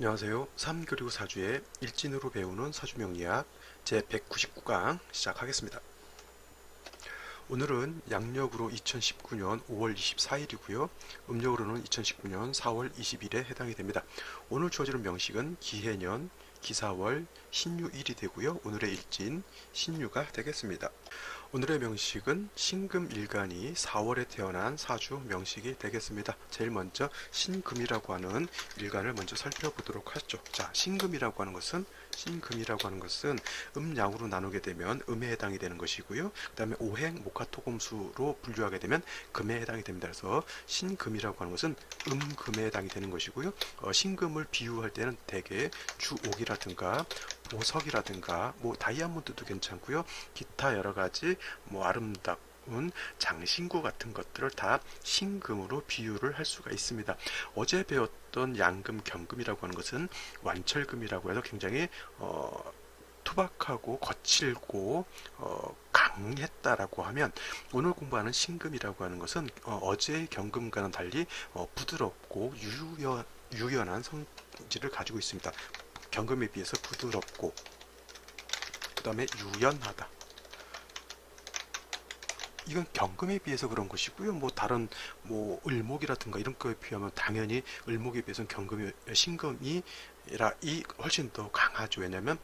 안녕하세요. 3 그리고 4주의 일진으로 배우는 사주명리학 제 199강 시작하겠습니다. 오늘은 양력으로 2019년 5월 24일이고요. 음력으로는 2019년 4월 20일에 해당이 됩니다. 오늘 주어지는 명식은 기해년, 기사월, 신유일이 되고요. 오늘의 일진 신유가 되겠습니다. 오늘의 명식은 신금일간이 4월에 태어난 사주 명식이 되겠습니다. 제일 먼저 신금이라고 하는 일간을 먼저 살펴보도록 하죠. 자, 신금이라고 하는 것은 음양으로 나누게 되면 음에 해당이 되는 것이고요. 그 다음에 오행, 목화토금수로 분류하게 되면 금에 해당이 됩니다. 그래서 신금이라고 하는 것은 음금에 해당이 되는 것이고요. 신금을 비유할 때는 대개 주옥이라든가 보석이라든가 뭐 다이아몬드도 괜찮고요. 기타 여러 가지 뭐 아름다운 장신구 같은 것들을 다 신금으로 비유를 할 수가 있습니다. 어제 배웠던 양금, 경금이라고 하는 것은 완철금이라고 해서 굉장히 투박하고 거칠고 강했다라고 하면, 오늘 공부하는 신금이라고 하는 것은 어제의 경금과는 달리 부드럽고 유연한 성질을 가지고 있습니다. 경금에 비해서 부드럽고 그 다음에 유연하다. 이건 경금에 비해서 그런 것이고요. 뭐 다른 뭐 을목이라든가 이런 거에 비하면 당연히 을목에 비해서는 신금이 훨씬 더 강하죠. 왜냐하면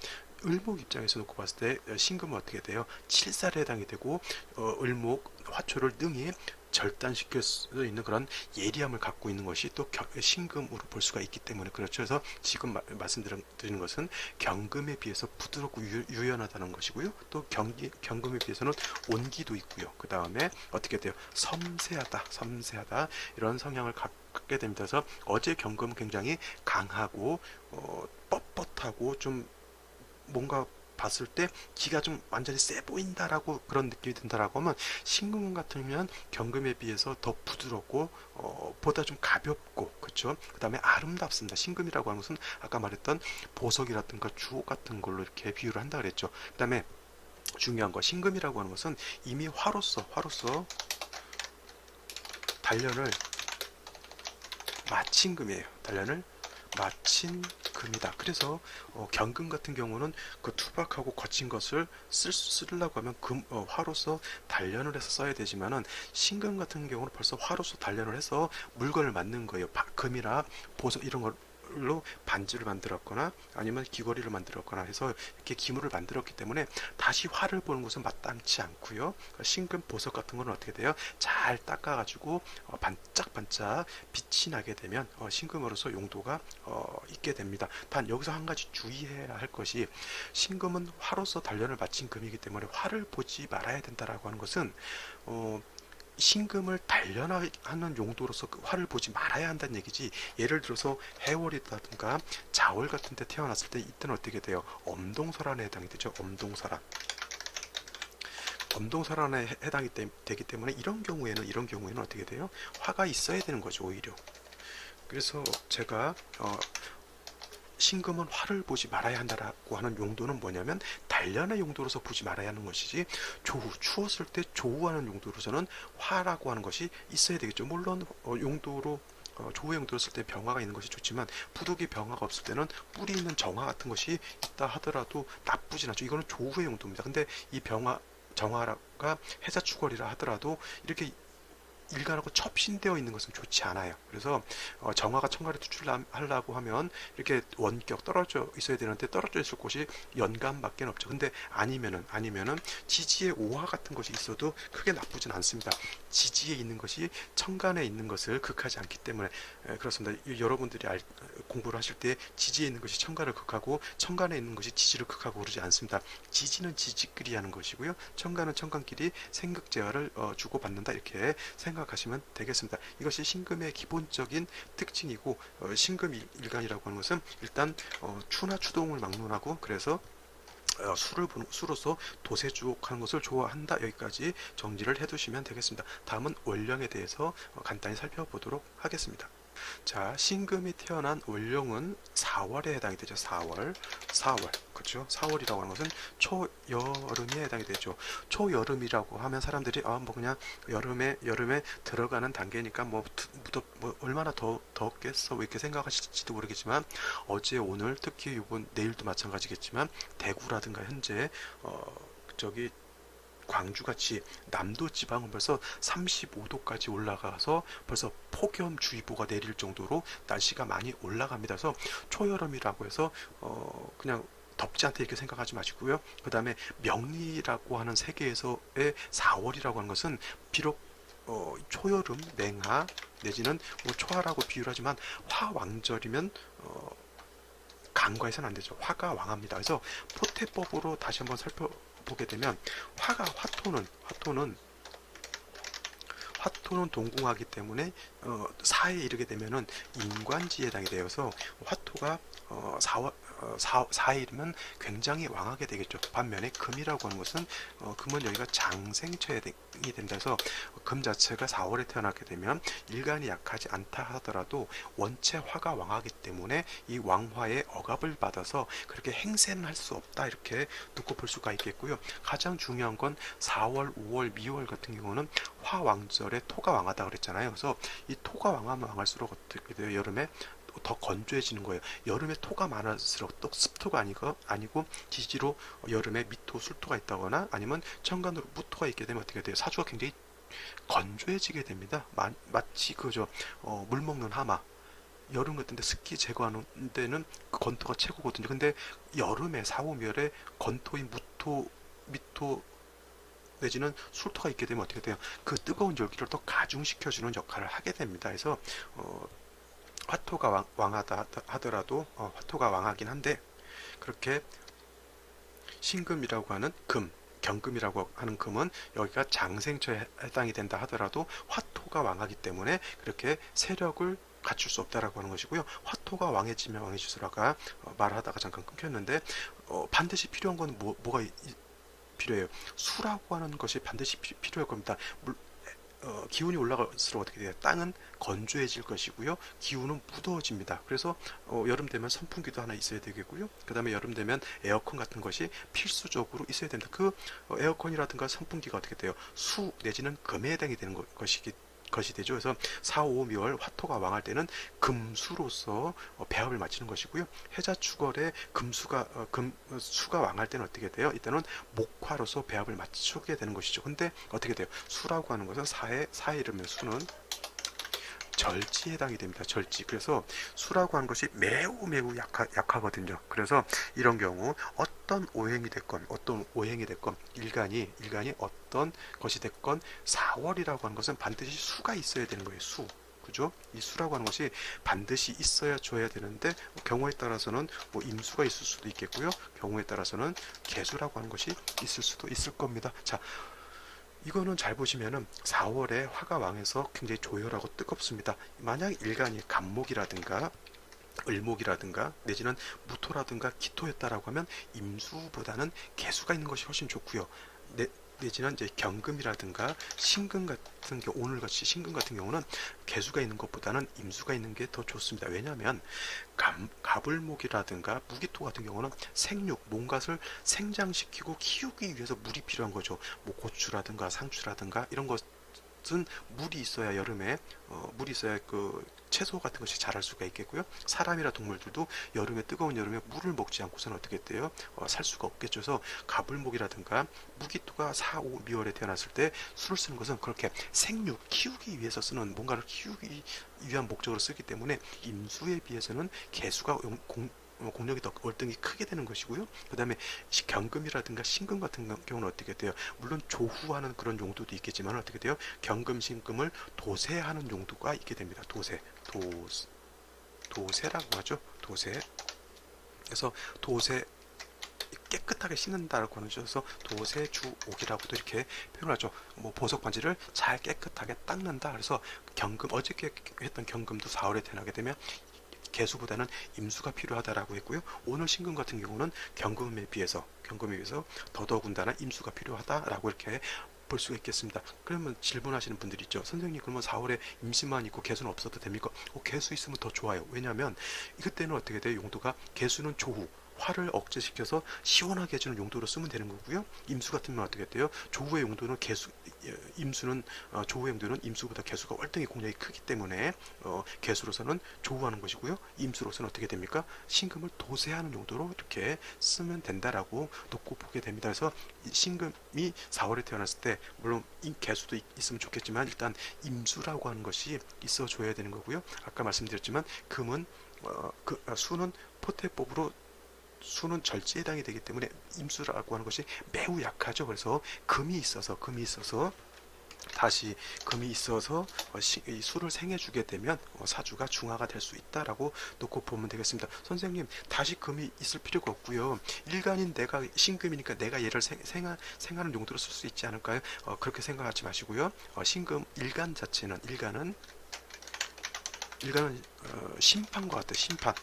을목 입장에서 놓고 봤을 때 신금은 어떻게 돼요? 칠살에 해당이 되고 을목 화초를 능히 절단시킬 수 있는 그런 예리함을 갖고 있는 것이 또 신금으로 볼 수가 있기 때문에 그렇죠. 그래서 지금 말씀드리는 것은 경금에 비해서 부드럽고 유연하다는 것이고요. 또 경금에 비해서는 온기도 있고요. 그 다음에 어떻게 돼요? 섬세하다 이런 성향을 갖게 됩니다. 그래서 어제 경금은 굉장히 강하고 뻣뻣하고 좀 뭔가 봤을 때 기가 좀 완전히 세 보인다라고 그런 느낌이 든다라고 하면, 신금 같으면 경금에 비해서 더 부드럽고 보다 좀 가볍고, 그렇죠. 그 다음에 아름답습니다. 신금이라고 하는 것은 아까 말했던 보석이라든가 주옥 같은 걸로 이렇게 비유를 한다 그랬죠. 그 다음에 중요한 거, 신금이라고 하는 것은 이미 화로서 단련을 마친 금이에요. 단련을 마친 금이다. 그래서 경금 같은 경우는 그 투박하고 거친 것을 쓰려고 하면 화로서 단련을 해서 써야 되지만은, 신금 같은 경우는 벌써 화로서 단련을 해서 물건을 만든 거예요. 금이나 보석 이런 걸로 반지를 만들었거나 아니면 귀걸이를 만들었거나 해서 이렇게 기물을 만들었기 때문에 다시 화를 보는 것은 마땅치 않고요. 신금 보석 같은 거는 어떻게 돼요? 잘 닦아가지고 반짝반짝 빛이 나게 되면 신금으로서 용도가 있게 됩니다. 단 여기서 한 가지 주의해야 할 것이, 신금은 화로서 단련을 마친 금이기 때문에 화를 보지 말아야 된다라고 하는 것은 신금을 단련하는 용도로서 그 화를 보지 말아야 한다는 얘기지, 예를 들어서 해월이라든가 자월 같은 데 태어났을 때 이때는 어떻게 돼요? 엄동설한에 해당이 되죠. 엄동설한에 해당이 되기 때문에 이런 경우에는 어떻게 돼요? 화가 있어야 되는 거죠, 오히려. 그래서 제가 신금은 화를 보지 말아야 한다라고 하는 용도는 뭐냐면, 단련의 용도로서 보지 말아야 하는 것이지, 추웠을 때 조우하는 용도로서는 화라고 하는 것이 있어야 되겠죠. 물론 용도로 조우 용도로 쓸 때 병화가 있는 것이 좋지만, 부득이 병화가 없을 때는 뿌리 있는 정화 같은 것이 있다 하더라도 나쁘진 않죠. 이거는 조우의 용도입니다. 근데 이 정화가 해자축월이라 하더라도 이렇게 일간하고 첩신되어 있는 것은 좋지 않아요. 그래서 정화가 천간에 투출하려고 하면 이렇게 원격 떨어져 있어야 되는데, 떨어져 있을 곳이 연간밖에 없죠. 근데 아니면은 지지에 오화 같은 것이 있어도 크게 나쁘진 않습니다. 지지에 있는 것이 천간에 있는 것을 극하지 않기 때문에 그렇습니다. 여러분들이 공부를 하실 때 지지에 있는 것이 천간을 극하고 천간에 있는 것이 지지를 극하고 그러지 않습니다. 지지는 지지끼리 하는 것이고요. 천간은 천간끼리 생극재화를 주고받는다, 이렇게 생각하시면 되겠습니다. 이것이 신금의 기본적인 특징이고, 신금 일간이라고 하는 것은 일단 추나 추동을 막론하고, 그래서 수로서 도세주옥하는 것을 좋아한다. 여기까지 정리를 해두시면 되겠습니다. 다음은 월령에 대해서 간단히 살펴보도록 하겠습니다. 자, 신금이 태어난 월령은 4월에 해당이 되죠. 4월. 그렇죠? 4월이라고 하는 것은 초여름에 해당이 되죠. 초여름이라고 하면 사람들이 뭐 그냥 여름에 들어가는 단계니까 뭐 얼마나 덥겠어 뭐 이렇게 생각하실지도 모르겠지만, 어제 오늘 특히 이번 내일도 마찬가지겠지만 대구라든가 현재 저기 광주같이 남도 지방은 벌써 35도까지 올라가서 벌써 폭염주의보가 내릴 정도로 날씨가 많이 올라갑니다. 그래서 초여름이라고 해서 그냥 덥지 않다 이렇게 생각하지 마시고요. 그 다음에 명리라고 하는 세계에서의 4월이라고 하는 것은 비록 초여름, 냉하 내지는 뭐 초하라고 비유를 하지만 화왕절이면 간과해서는 안 되죠. 화가 왕합니다. 그래서 포태법으로 다시 한번 살펴보게 되면 화토는 동궁하기 때문에 사에 이르게 되면은 인관지에 해당이 되어서 화토가 4에 이르면 굉장히 왕하게 되겠죠. 반면에 금이라고 하는 것은 금은 여기가 장생처에 된다 해서 금 자체가 4월에 태어나게 되면 일간이 약하지 않다 하더라도 원체 화가 왕하기 때문에 이 왕화의 억압을 받아서 그렇게 행세는 할 수 없다 이렇게 놓고 볼 수가 있겠고요. 가장 중요한 건 4월, 5월, 미월 같은 경우는 화왕절에 토가 왕하다 그랬잖아요. 그래서 이 토가 왕하면 왕할수록 어떻게 돼요? 여름에 더 건조해지는 거예요. 여름에 토가 많을수록 또 습토가 아니고 지지로 여름에 미토, 술토가 있다거나 아니면 천간으로 무토가 있게 되면 어떻게 돼요? 사주가 굉장히 건조해지게 됩니다. 마치 그저 물 먹는 하마. 여름 같은데 습기 제거하는 데는 그 건토가 최고거든요. 근데 여름에 4, 5월에 건토인 무토, 미토 내지는 술토가 있게 되면 어떻게 돼요? 그 뜨거운 열기를 더 가중시켜주는 역할을 하게 됩니다. 그래서 화토가 왕하다 하더라도 화토가 왕하긴 한데, 그렇게 신금이라고 하는 경금이라고 하는 금은 여기가 장생처에 해당이 된다 하더라도 화토가 왕하기 때문에 그렇게 세력을 갖출 수 없다라고 하는 것이고요. 화토가 왕해지면 왕해질수록 말하다가 잠깐 끊겼는데 반드시 필요한 건 뭐가 필요해요? 수라고 하는 것이 반드시 필요할 겁니다. 기온이 올라갈수록 어떻게 돼요? 땅은 건조해질 것이고요. 기온은 무더워집니다. 그래서 여름 되면 선풍기도 하나 있어야 되겠고요. 그 다음에 여름 되면 에어컨 같은 것이 필수적으로 있어야 된다. 그 에어컨이라든가 선풍기가 어떻게 돼요? 수 내지는 금에 해당이 되는 것이 되죠. 그래서 4, 5, 미월 화토가 왕할 때는 금수로서 배합을 마치는 것이고요. 해자축월에 수가 왕할 때는 어떻게 돼요? 이때는 목화로서 배합을 맞추게 되는 것이죠. 근데 어떻게 돼요? 수라고 하는 것은 사에 이르면 수는 절지에 해당이 됩니다. 절지. 그래서 수라고 하는 것이 매우 약하거든요. 그래서 이런 경우 어떤 오행이 됐건 일간이 어떤 것이 됐건 4월이라고 하는 것은 반드시 수가 있어야 되는 거예요. 수. 그죠? 이 수라고 하는 것이 반드시 있어야 줘야 되는데, 경우에 따라서는 뭐 임수가 있을 수도 있겠고요. 경우에 따라서는 개수라고 하는 것이 있을 수도 있을 겁니다. 자, 이거는 잘 보시면은 4월에 화가 왕해서 굉장히 조열하고 뜨겁습니다. 만약 일간이 간목이라든가 을목이라든가 내지는 무토라든가 기토였다라고 하면 임수보다는 개수가 있는 것이 훨씬 좋고요. 내지는 이제 경금이라든가 신금 같은 경우, 오늘같이 신금 같은 경우는 개수가 있는 것보다는 임수가 있는 게 더 좋습니다. 왜냐하면 가불목이라든가 무기토 같은 경우는 생육, 뭔가를 생장시키고 키우기 위해서 물이 필요한 거죠. 뭐 고추라든가 상추라든가 이런 것은 물이 있어야 여름에 물이 있어야 그 채소 같은 것이 자랄 수가 있겠고요. 사람이나 동물들도 뜨거운 여름에 물을 먹지 않고서는 어떻게 돼요? 살 수가 없겠죠. 그래서 가불목이라든가 무기토가 4, 5, 미월에 태어났을 때 술을 쓰는 것은 그렇게 생육, 키우기 위해서 쓰는, 뭔가를 키우기 위한 목적으로 쓰기 때문에 임수에 비해서는 개수가 공력이 더 월등히 크게 되는 것이고요. 그 다음에 경금이라든가 신금 같은 경우는 어떻게 돼요? 물론 조후하는 그런 용도도 있겠지만 어떻게 돼요? 경금, 신금을 도세하는 용도가 있게 됩니다. 도세라고 하죠. 도세. 그래서 도세 깨끗하게 씻는다라고 하는 것에서 도세주옥이라고도 이렇게 표현하죠. 뭐 보석 반지를 잘 깨끗하게 닦는다. 그래서 경금, 어저께 했던 경금도 4월에 태어나게 되면 개수보다는 임수가 필요하다라고 했고요. 오늘 신금 같은 경우는 경금에 비해서 더더군다나 임수가 필요하다라고 이렇게 볼 수가 있겠습니다. 그러면 질문하시는 분들이 있죠. 선생님, 그러면 4월에 임시만 있고 개수는 없어도 됩니까? 개수 있으면 더 좋아요. 왜냐하면 이때는 어떻게 돼요? 용도가 개수는 조후, 화를 억제시켜서 시원하게 해주는 용도로 쓰면 되는 거고요. 임수 같으면 어떻게 돼요? 조후의 용도는 개수, 임수는 조후의 용도는 임수보다 개수가 월등히 공략이 크기 때문에 개수로서는 조후하는 것이고요. 임수로서는 어떻게 됩니까? 신금을 도세하는 용도로 이렇게 쓰면 된다라고 놓고 보게 됩니다. 그래서 신금이 4월에 태어났을 때 물론 개수도 있으면 좋겠지만 일단 임수라고 하는 것이 있어줘야 되는 거고요. 아까 말씀드렸지만 금은 수는 포태법으로 수는 절제에 해당이 되기 때문에 임수라고 하는 것이 매우 약하죠. 그래서 금이 있어서 다시 금이 있어서 이 수를 생해주게 되면 사주가 중화가 될 수 있다라고 놓고 보면 되겠습니다. 선생님, 다시 금이 있을 필요가 없고요. 일간인 내가 신금이니까 내가 얘를 생하는 용도로 쓸 수 있지 않을까요? 그렇게 생각하지 마시고요. 신금 일간은 심판과 같아요. 심판.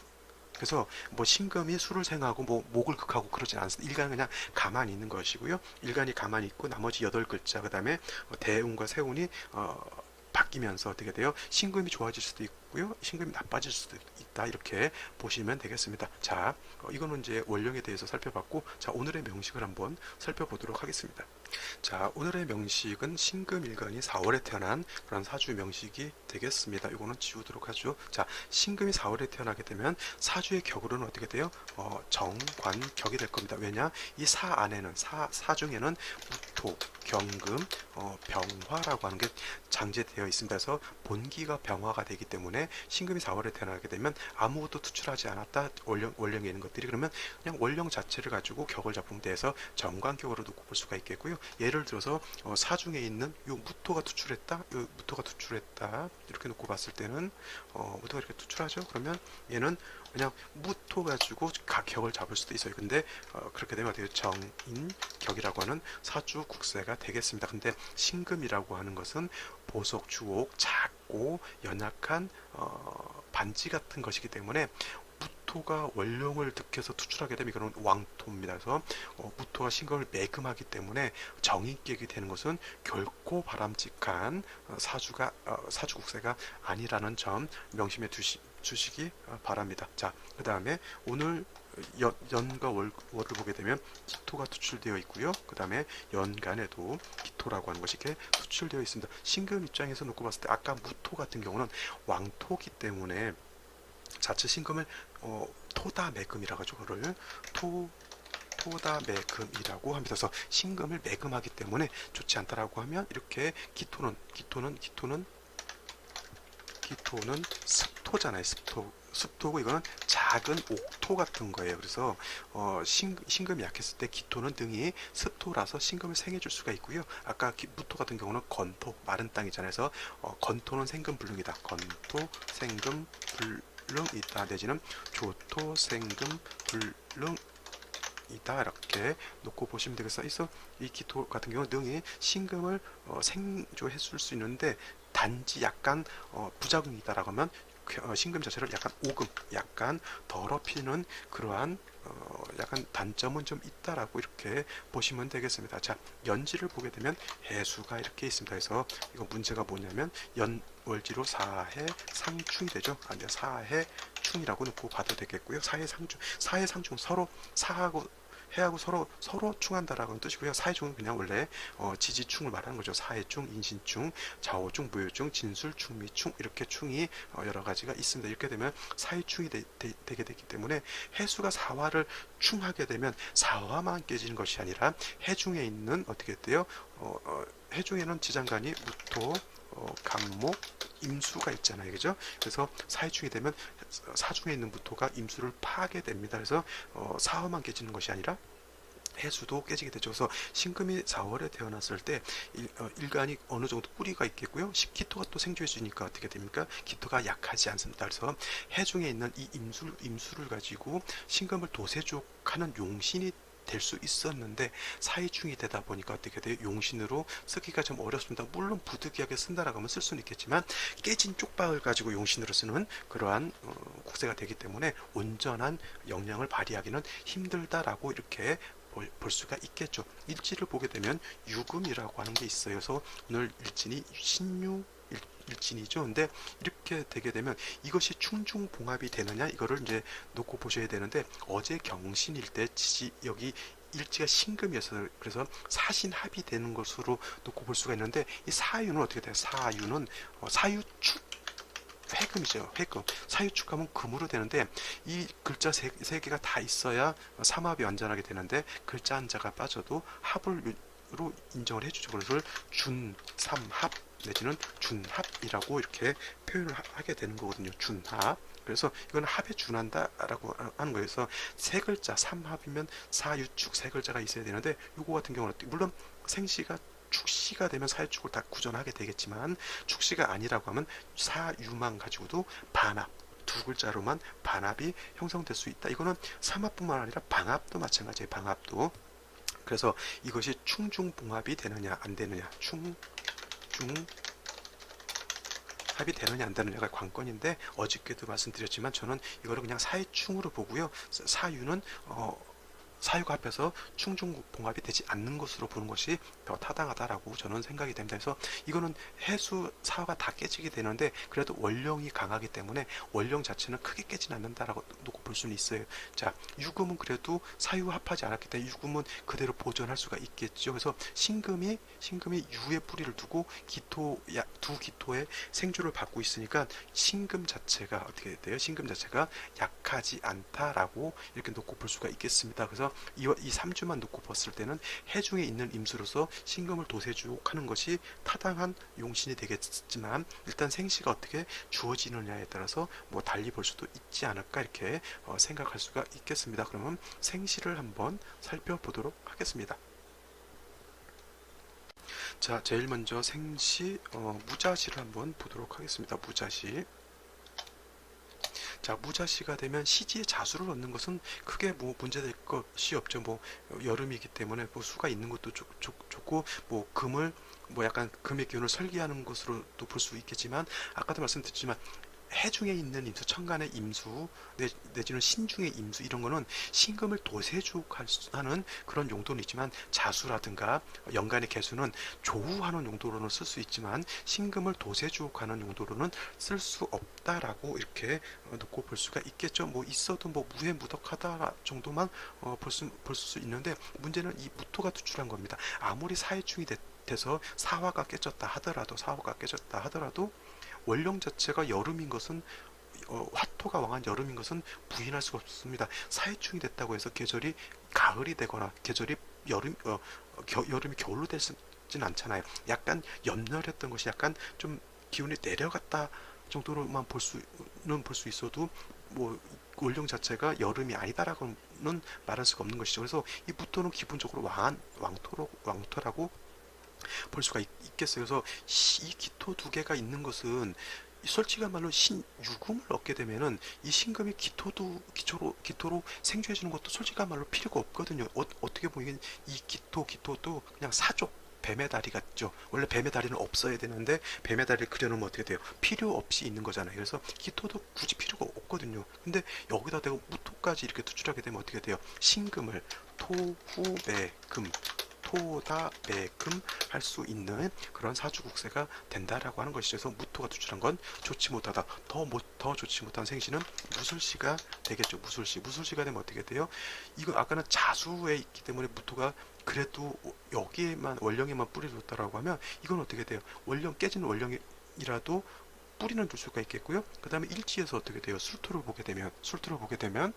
그래서 뭐 신금이 수를 생하고 뭐 목을 극하고 그러진 않습니다. 일간은 그냥 가만히 있는 것이고요. 일간이 가만히 있고 나머지 8글자 그다음에 대운과 세운이 바뀌면서 어떻게 돼요? 신금이 좋아질 수도 있고요. 신금이 나빠질 수도 있다. 이렇게 보시면 되겠습니다. 자, 이거는 이제 원령에 대해서 살펴봤고, 자, 오늘의 명식을 한번 살펴보도록 하겠습니다. 자, 오늘의 명식은 신금일간이 4월에 태어난 그런 사주 명식이 되겠습니다. 이거는 지우도록 하죠. 자, 신금이 4월에 태어나게 되면 사주의 격으로는 어떻게 돼요? 정관격이 될 겁니다. 왜냐? 이 사 안에는 사중에는 무토, 경금, 병화라고 하는 게 장제되어 있습니다. 그래서 본기가 병화가 되기 때문에 신금이 4월에 태어나게 되면 아무것도 투출하지 않았다. 원령에 있는 것들이 그러면 그냥 원령 자체를 가지고 격을 잡으면 돼서 정관격으로 놓고 볼 수가 있겠고요. 예를 들어서 사중에 있는 요 무토가 투출했다. 이렇게 놓고 봤을 때는 무토가 이렇게 투출하죠. 그러면 얘는 그냥 무토 가지고 격을 잡을 수도 있어요. 근데 그렇게 되면 어떻게 정인격이라고 하는 사주 국세가 되겠습니다. 근데 신금이라고 하는 것은 보석, 주옥, 작고 연약한 반지 같은 것이기 때문에 무토가 원령을 득해서 투출하게 되면 이거는 왕토입니다. 그래서 무토가 신금을 매금하기 때문에 정인격이 되는 것은 결코 바람직한 사주 국세가 아니라는 점 명심해 주시기 바랍니다. 자, 그 다음에 오늘 연과 월을 보게 되면 기토가 투출되어 있고요. 그 다음에 연간에도 기토라고 하는 것이 이렇게 투출되어 있습니다. 신금 입장에서 놓고 봤을 때 아까 무토 같은 경우는 왕토기 때문에 자체 신금을 토다매금이라고 하죠. 그거를 토다매금이라고 합니다. 그래서 신금을 매금하기 때문에 좋지 않다라고 하면 이렇게 기토는 습토잖아요. 습토고 이거는 작은 옥토 같은 거예요. 그래서 신금이 약했을 때 기토는 등이 습토라서 신금을 생해줄 수가 있고요. 아까 무토 같은 경우는 건토, 마른 땅이잖아요. 그래서 건토는 생금불능이다. 건토, 생금, 불능이다. 내지는 조토, 생금, 불능 이다 이렇게 놓고 보시면 되겠어요. 그래서 이 기토 같은 경우 능이 신금을 생조해 줄 수 있는데 단지 약간 부작용이 있다라고 하면 신금 자체를 약간 오금, 약간 더럽히는 그러한 약간 단점은 좀 있다라고 이렇게 보시면 되겠습니다. 자, 연지를 보게 되면 해수가 이렇게 있습니다. 그래서 이거 문제가 뭐냐면 연월지로 사해 상충이 되죠. 아니, 사해 충이라고 놓고 봐도 되겠고요. 사해 상충 서로 사하고 해하고 서로 충한다라는 뜻이고요. 사해충은 그냥 원래 지지충을 말하는 거죠. 사해충, 인신충, 좌우충, 무효충, 진술, 충미충 이렇게 충이 여러 가지가 있습니다. 이렇게 되면 사해충이 되게 되기 때문에 해수가 사화를 충하게 되면 사화만 깨지는 것이 아니라 해중에 있는 어떻게 돼요? 해중에는 지장간이 무토, 간목, 임수가 있잖아요. 그죠? 그래서 사해충이 되면 사중에 있는 무토가 임수를 파게 됩니다. 그래서 사화만 깨지는 것이 아니라 해수도 깨지게 되죠. 그래서 신금이 4월에 태어났을 때 일간이 어느 정도 뿌리가 있겠고요. 기토가 또 생조해 주니까 어떻게 됩니까? 기토가 약하지 않습니다. 그래서 해중에 있는 이 임수를 가지고 신금을 도세족하는 용신이 될 수 있었는데 사이충이 되다 보니까 어떻게 돼요? 용신으로 쓰기가 좀 어렵습니다. 물론 부득이하게 쓴다라고 하면 쓸 수는 있겠지만 깨진 쪽박을 가지고 용신으로 쓰는 그러한 국세가 되기 때문에 온전한 역량을 발휘하기는 힘들다라고 이렇게 볼 수가 있겠죠. 일지를 보게 되면 유금이라고 하는 게 있어요. 그래서 오늘 일진이 신유 일진이죠. 근데 이렇게 되게 되면 이것이 충중봉합이 되느냐 이거를 이제 놓고 보셔야 되는데 어제 경신일 때 여기 일지가 신금이어서 그래서 사신합이 되는 것으로 놓고 볼 수가 있는데 이 사유는 어떻게 돼요? 사유는 사유축 회금이죠. 회금. 사유축하면 금으로 되는데 이 글자 세 개가 다 있어야 삼합이 완전하게 되는데 글자 한자가 빠져도 합으로 인정을 해주죠. 그래서 준삼합 내지는 준합이라고 이렇게 표현을 하게 되는 거거든요. 준합. 그래서 이건 합에 준한다라고 하는 거예요. 그래서 세 글자 삼합이면 사유축 세 글자가 있어야 되는데 요거 같은 경우는 물론 생시가 축시가 되면 사유축을 다 구전하게 되겠지만 축시가 아니라고 하면 사유만 가지고도 반합 두 글자로만 반합이 형성될 수 있다. 이거는 삼합뿐만 아니라 방합도 마찬가지예요. 방합도. 그래서 이것이 충중봉합이 되느냐 안 되느냐 합이 되느냐 안 되느냐가 관건인데 어저께도 말씀드렸지만 저는 이거를 그냥 사유충으로 보고요. 사유는 사유가 합해서 충중봉합이 되지 않는 것으로 보는 것이 더 타당하다라고 저는 생각이 됩니다. 그래서 이거는 해수 사화가 다 깨지게 되는데 그래도 원령이 강하기 때문에 원령 자체는 크게 깨지는 않는다라고 놓고 볼 수는 있어요. 자, 유금은 그래도 사유 합하지 않았기 때문에 유금은 그대로 보존할 수가 있겠죠. 그래서 신금이 유의 뿌리를 두고 두 기토의 생주를 받고 있으니까 신금 자체가 어떻게 돼요? 신금 자체가 약하지 않다라고 이렇게 놓고 볼 수가 있겠습니다. 그래서 이 3주만 놓고 봤을 때는 해중에 있는 임수로서 신금을 도세주옥하는 것이 타당한 용신이 되겠지만 일단 생시가 어떻게 주어지느냐에 따라서 뭐 달리 볼 수도 있지 않을까 이렇게 생각할 수가 있겠습니다. 그러면 생시를 한번 살펴보도록 하겠습니다. 자, 제일 먼저 생시 무자시를 한번 보도록 하겠습니다. 무자시. 자, 무자시가 되면 시지의 자수를 얻는 것은 크게 뭐 문제될 것이 없죠. 뭐 여름이기 때문에 뭐 수가 있는 것도 좋고 뭐 금을 뭐 약간 금의 기운을 설계하는 것으로도 볼 수 있겠지만 아까도 말씀드렸지만 해중에 있는 임수, 천간의 임수, 내지는 신중의 임수 이런 거는 신금을 도세주하는 그런 용도는 있지만 자수라든가 연간의 개수는 조우하는 용도로는 쓸 수 있지만 신금을 도세주하는 용도로는 쓸 수 없다라고 이렇게 놓고 볼 수가 있겠죠. 뭐 있어도 뭐 무해무덕하다 정도만 볼 수 있는데 문제는 이 무토가 투출한 겁니다. 아무리 사해충이 돼서 사화가 깨졌다 하더라도 원령 자체가 여름인 것은 화토가 왕한 여름인 것은 부인할 수가 없습니다. 사해충이 됐다고 해서 계절이 가을이 되거나 계절이 여름이 겨울로 되지는 않잖아요. 약간 염려했던 것이 약간 좀 기운이 내려갔다 정도로만 볼 수 있어도 뭐 원령 자체가 여름이 아니다라고는 말할 수가 없는 것이죠. 그래서 이 무토는 기본적으로 왕토라고 볼 수가 있겠어요. 그래서 이 기토 두 개가 있는 것은 솔직한 말로 유금을 얻게 되면은 이 신금이 기토로 생주해 주는 것도 솔직한 말로 필요가 없거든요. 어떻게 보면 이 기토도 그냥 사족 뱀의 다리 같죠. 원래 뱀의 다리는 없어야 되는데 뱀의 다리를 그려놓으면 어떻게 돼요? 필요 없이 있는 거잖아요. 그래서 기토도 굳이 필요가 없거든요. 근데 여기다 대고 무토까지 이렇게 투출하게 되면 어떻게 돼요? 신금을 토후매금 토다매금 할 수 있는 그런 사주국세가 된다라고 하는 것이죠. 그래서 무토가 투출한 건 좋지 못하다. 더 좋지 못한 생시는 무술시가 되겠죠. 무술시가 되면 어떻게 돼요? 이거 아까는 자수에 있기 때문에 무토가 그래도 여기에만 원령에만 뿌리를 뒀다라고 하면 이건 어떻게 돼요? 원령 깨진 원령이라도 뿌리는 둘 수가 있겠고요. 그 다음에 일지에서 어떻게 돼요? 술토를 보게 되면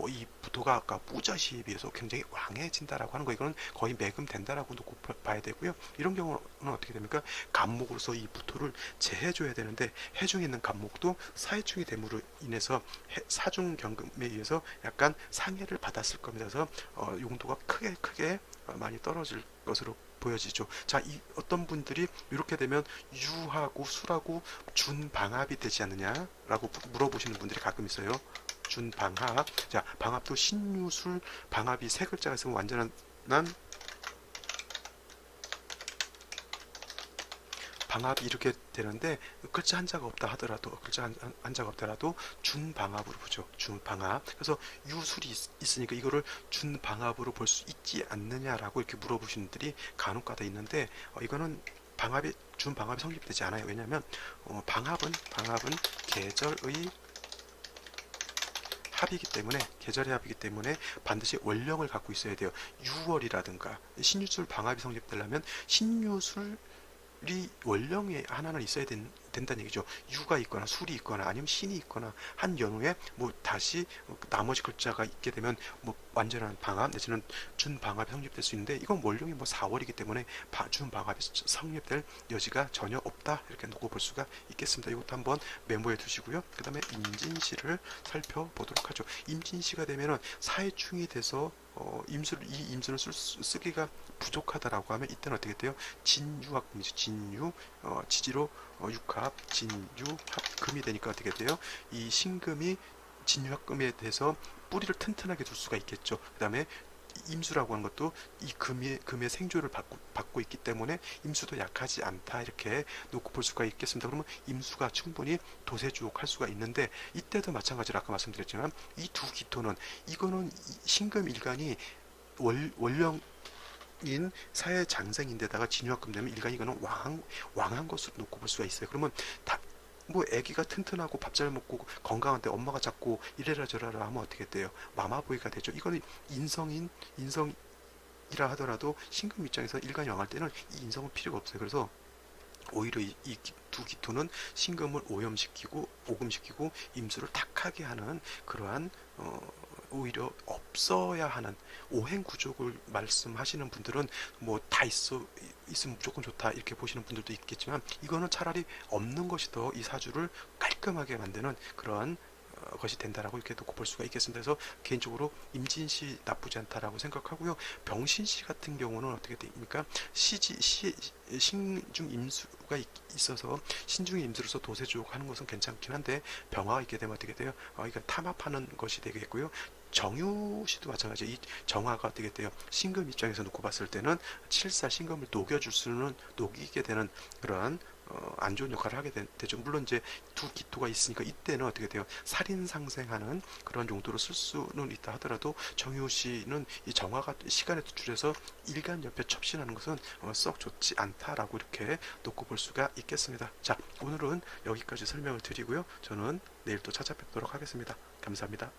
이 부토가 아까 무자시에 비해서 굉장히 왕해진다라고 하는 거 이거는 거의 매금된다라고 놓고 봐야 되고요. 이런 경우는 어떻게 됩니까? 간목으로서 이 부토를 제해줘야 되는데 해중에 있는 간목도 사해충이 됨으로 인해서 사중 경금에 의해서 약간 상해를 받았을 겁니다. 그래서 용도가 크게 많이 떨어질 것으로 보여지죠. 자, 어떤 분들이 이렇게 되면 유하고 술하고 준방합이 되지 않느냐라고 물어보시는 분들이 가끔 있어요. 준방합. 자, 방합도 신유술 방합이 세 글자가 있으면 완전한 방합이 이렇게 되는데 글자 한자가 없다 하더라도 한자가 없더라도 준방합으로 보죠. 준방합. 그래서 유술이 있으니까 이거를 준방합으로 볼 수 있지 않느냐라고 이렇게 물어보시는 분들이 간혹가다 있는데 이거는 준방합이 성립되지 않아요. 왜냐하면 방합은 계절의 합이기 때문에 계절의 합이기 때문에 반드시 원령을 갖고 있어야 돼요. 유월이라든가 신유술 방합이 성립되려면 신유술이 원령에 하나는 있어야 된다는 얘기죠. 유가 있거나 술이 있거나 아니면 신이 있거나 한 연후에 뭐 다시 나머지 글자가 있게 되면 뭐 완전한 방합 내지는 준방합이 성립될 수 있는데 이건 원령이 뭐 4월이기 때문에 준방합이 성립될 여지가 전혀 없다 이렇게 놓고 볼 수가 있겠습니다. 이것도 한번 메모해 두시고요. 그 다음에 임진시를 살펴보도록 하죠. 임진시가 되면은 사해충이 돼서 이 임수를 쓰기가 부족하다라고 하면 이때는 어떻게 돼요? 진유합금이죠. 진유 지지로 육합 진유합 금이 되니까 어떻게 돼요? 이 신금이 진유합금에 대해서 뿌리를 튼튼하게 둘 수가 있겠죠. 그 다음에 임수라고 하는 것도 이 금의 생조를 받고 있기 때문에 임수도 약하지 않다 이렇게 놓고 볼 수가 있겠습니다. 그러면 임수가 충분히 도세주옥할 수가 있는데 이때도 마찬가지로 아까 말씀드렸지만 이 두 기토는 이거는 신금 일간이 원령 인 사회 장생인데다가 진유합금 되면 일간 이거는 왕한 것으로 놓고 볼 수가 있어요. 그러면 뭐 아기가 튼튼하고 밥 잘 먹고 건강한데 엄마가 자꾸 이래라 저래라 하면 어떻게 돼요? 마마보이가 되죠. 이거는 인성이라 하더라도 신금 입장에서 일간이 왕할 때는 이 인성은 필요가 없어요. 그래서 오히려 이 두 기토는 신금을 오금시키고 임수를 탁하게 하는 그러한 오히려 없어야 하는 오행구족을 말씀하시는 분들은 뭐 다 있으면 무조건 좋다 이렇게 보시는 분들도 있겠지만 이거는 차라리 없는 것이 더 이 사주를 깔끔하게 만드는 그러한 것이 된다라고 이렇게 놓고 볼 수가 있겠습니다. 그래서 개인적으로 임진시 나쁘지 않다라고 생각하고요. 병신시 같은 경우는 어떻게 됩니까? 신중 임수가 있어서 신중의 임수로서 도세주옥 하는 것은 괜찮긴 한데 병화가 있게 되면 어떻게 돼요? 이건 탐합하는 것이 되겠고요. 정유시도 마찬가지예요. 이 정화가 어떻게 돼요? 신금 입장에서 놓고 봤을 때는 칠사 신금을 녹이게 되는 그러한 안 좋은 역할을 하게 되죠. 물론 이제 두 기토가 있으니까 이때는 어떻게 돼요? 살인 상생하는 그런 용도로 쓸 수는 있다 하더라도 정유시는 이 정화가 시간에 투출해서 일간 옆에 첩신하는 것은 썩 좋지 않다라고 이렇게 놓고 볼 수가 있겠습니다. 자, 오늘은 여기까지 설명을 드리고요. 저는 내일 또 찾아뵙도록 하겠습니다. 감사합니다.